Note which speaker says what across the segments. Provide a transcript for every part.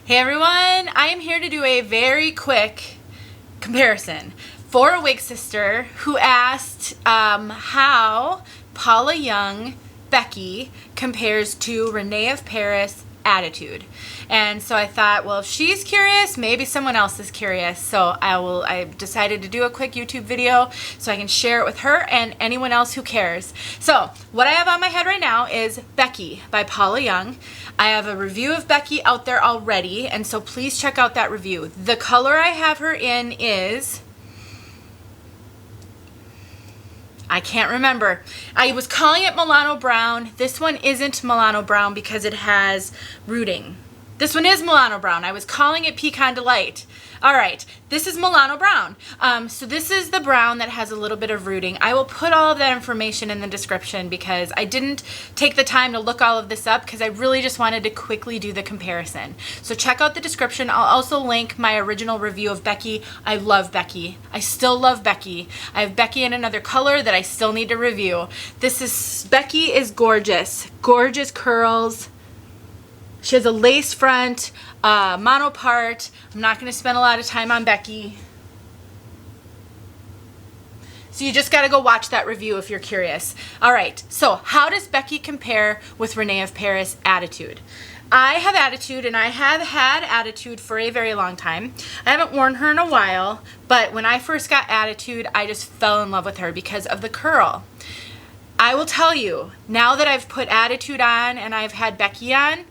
Speaker 1: Hey everyone, I am here to do a very quick comparison for a wig sister who asked how Paula Young, Becky, compares to Rene of Paris, Attitude. And so I thought, well, if she's curious, maybe someone else is curious. So I decided to do a quick YouTube video so I can share it with her and anyone else who cares. So what I have on my head right now is Becky by Paula Young. I have a review of Becky out there already, and so please check out that review. The color I have her in is, I can't remember. I was calling it Milano Brown. This one isn't Milano Brown because it has rooting. This one is Milano Brown. I was calling it Pecan Delight. All right, this is Milano Brown. So this is the brown that has a little bit of rooting. I will put all of that information in the description because I didn't take the time to look all of this up because I really just wanted to quickly do the comparison. So check out the description. I'll also link my original review of Becky. I love Becky. I still love Becky. I have Becky in another color that I still need to review. Becky is gorgeous. Gorgeous curls. She has a lace front, mono part. I'm not going to spend a lot of time on Becky. So you just got to go watch that review if you're curious. All right, so how does Becky compare with Rene of Paris, Attitude? I have Attitude, and I have had Attitude for a very long time. I haven't worn her in a while, but when I first got Attitude, I just fell in love with her because of the curl. I will tell you, now that I've put Attitude on and I've had Becky on,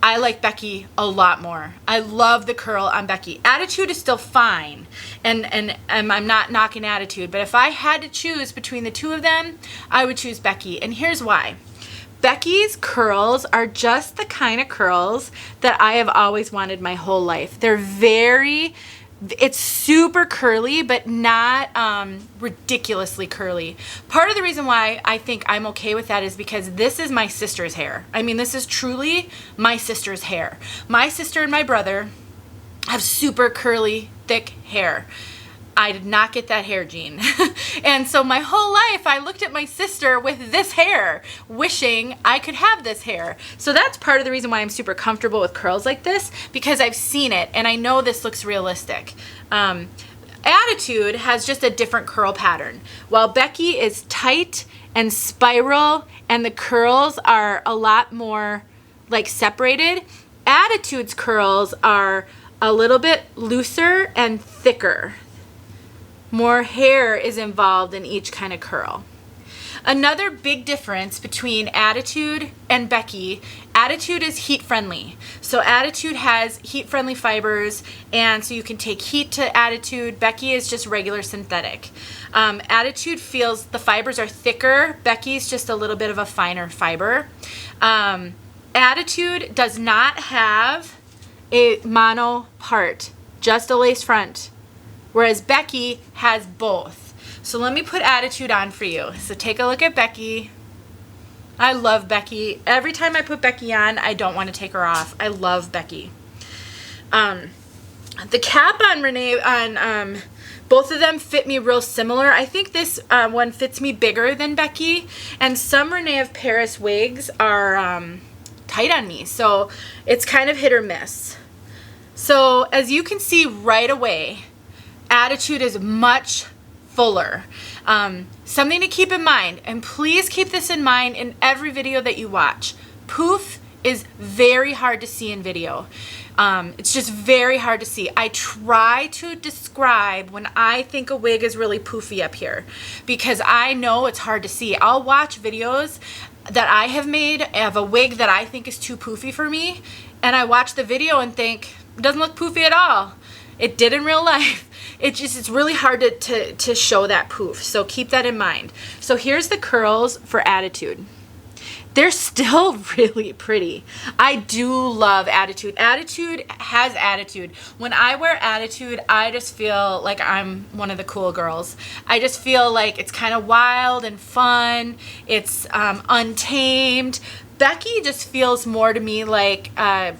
Speaker 1: I like Becky a lot more. I love the curl on Becky. Attitude is still fine, and I'm not knocking Attitude, but if I had to choose between the two of them, I would choose Becky, and here's why. Becky's curls are just the kind of curls that I have always wanted my whole life. It's super curly, but not ridiculously curly. Part of the reason why I think I'm okay with that is because this is my sister's hair. I mean, this is truly my sister's hair. My sister and my brother have super curly, thick hair. I did not get that hair gene. And so my whole life I looked at my sister with this hair, wishing I could have this hair. So that's part of the reason why I'm super comfortable with curls like this, because I've seen it and I know this looks realistic. Attitude has just a different curl pattern. While Becky is tight and spiral and the curls are a lot more like separated, Attitude's curls are a little bit looser and thicker. More hair is involved in each kind of curl. Another big difference between Attitude and Becky, Attitude is heat friendly. So Attitude has heat friendly fibers, and so you can take heat to Attitude. Becky is just regular synthetic. Attitude feels the fibers are thicker. Becky's just a little bit of a finer fiber. Attitude does not have a mono part, just a lace front. Whereas Becky has both. So let me put Attitude on for you. So take a look at Becky. I love Becky. Every time I put Becky on, I don't want to take her off. I love Becky. The cap on Rene, both of them fit me real similar. I think this one fits me bigger than Becky. And some Rene of Paris wigs are tight on me. So it's kind of hit or miss. So as you can see right away, Attitude is much fuller. Something to keep in mind, and please keep this in mind in every video that you watch. Poof is very hard to see in video. It's just very hard to see. I try to describe when I think a wig is really poofy up here because I know it's hard to see. I'll watch videos that I have made of a wig that I think is too poofy for me, and I watch the video and think, it doesn't look poofy at all. It did in real life. It's really hard to show that poof, so keep that in mind. So here's the curls for Attitude. They're still really pretty. I do love Attitude. Attitude has attitude. When I wear Attitude, I just feel like I'm one of the cool girls. I just feel like it's kind of wild and fun. It's untamed. Becky just feels more to me like a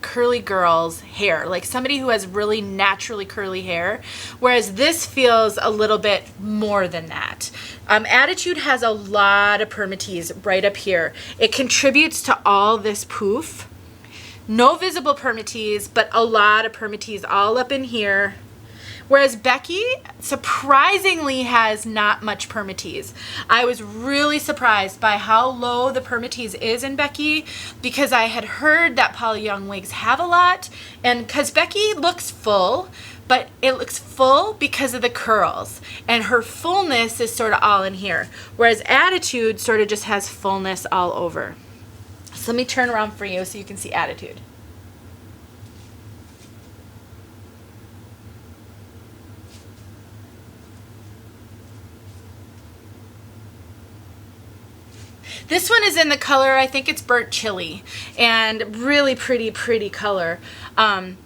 Speaker 1: curly girl's hair, like somebody who has really naturally curly hair, whereas this feels a little bit more than that. Attitude has a lot of permatease right up here. It contributes to all this poof. no visible permatease, but a lot of permatease all up in here. Whereas Becky surprisingly has not much permatease. I was really surprised by how low the permatease is in Becky, because I had heard that Paula Young wigs have a lot, and because Becky looks full, but it looks full because of the curls, and her fullness is sort of all in here, whereas Attitude sort of just has fullness all over. So let me turn around for you so you can see Attitude. This one is in the color, I think it's burnt chili, and really pretty color.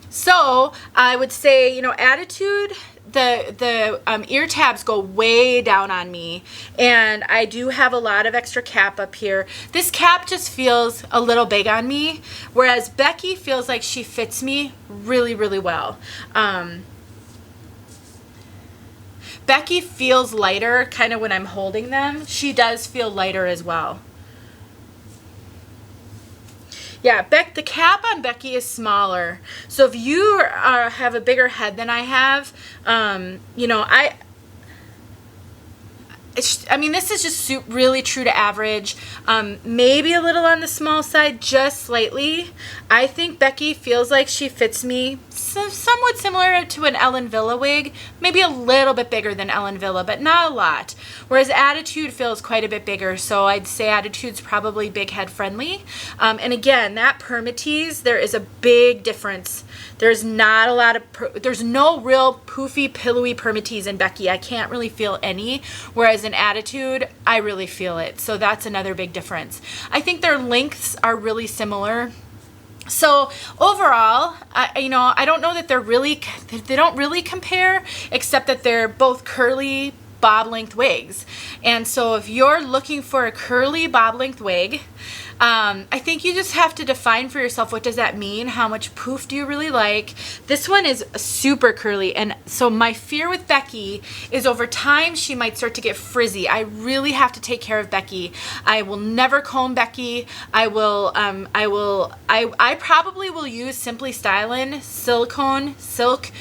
Speaker 1: So I would say, you know, Attitude, the ear tabs go way down on me, and I do have a lot of extra cap up here. This cap just feels a little big on me, whereas Becky feels like she fits me really well. Becky feels lighter kind of when I'm holding them. She does feel lighter as well. Yeah, the cap on Becky is smaller. So if you have a bigger head than I have, you know, I mean, this is just really true to average. Maybe a little on the small side, just slightly. I think Becky feels like she fits me somewhat similar to an Ellen Villa wig, maybe a little bit bigger than Ellen Villa, but not a lot. Whereas Attitude feels quite a bit bigger, so I'd say Attitude's probably big head friendly. And again, that permatease, there is a big difference. There's not a lot of, there's no real poofy, pillowy permatease in Becky. I can't really feel any, whereas in Attitude, I really feel it. So that's another big difference. I think their lengths are really similar. So overall, you know, I don't know that they don't really compare, except that they're both curly bob length wigs. And so if you're looking for a curly bob length wig, I think you just have to define for yourself, what does that mean? How much poof do you really like? This one is super curly, and so my fear with Becky is over time she might start to get frizzy. I really have to take care of Becky. I will never comb Becky. I probably will use Simply Stylin' silicone silk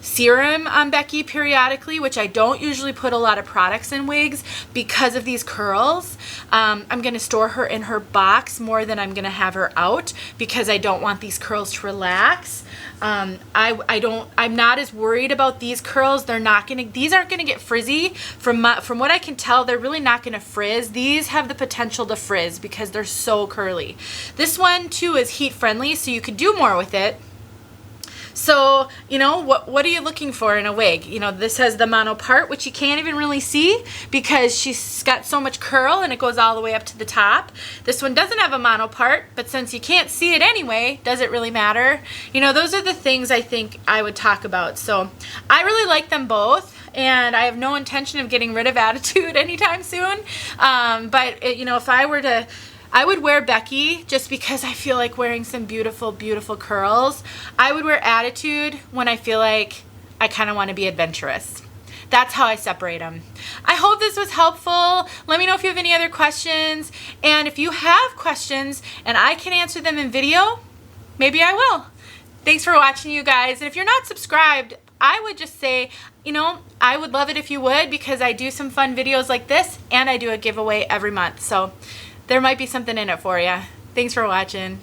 Speaker 1: serum on Becky periodically, which I don't usually put a lot of products in wigs because of these curls. I'm going to store her in her box more than I'm going to have her out, because I don't want these curls to relax. I'm not as worried about these curls. These aren't going to get frizzy. From what I can tell, they're really not going to frizz. These have the potential to frizz because they're so curly. This one too is heat friendly, so you could do more with it. So, you know, what are you looking for in a wig? You know, this has the mono part, which you can't even really see because she's got so much curl and it goes all the way up to the top. This one doesn't have a mono part, but since you can't see it anyway, does it really matter? You know, those are the things I think I would talk about. So I really like them both, and I have no intention of getting rid of Attitude anytime soon. You know, if I were to, I would wear Becky just because I feel like wearing some beautiful curls. I would wear Attitude when I feel like I kind of want to be adventurous. That's how I separate them. I hope this was helpful. Let me know if you have any other questions. And if you have questions and I can answer them in video, maybe I will. Thanks for watching, you guys. And if you're not subscribed, I would just say, you know, I would love it if you would, because I do some fun videos like this and I do a giveaway every month. So there might be something in it for you. Thanks for watching.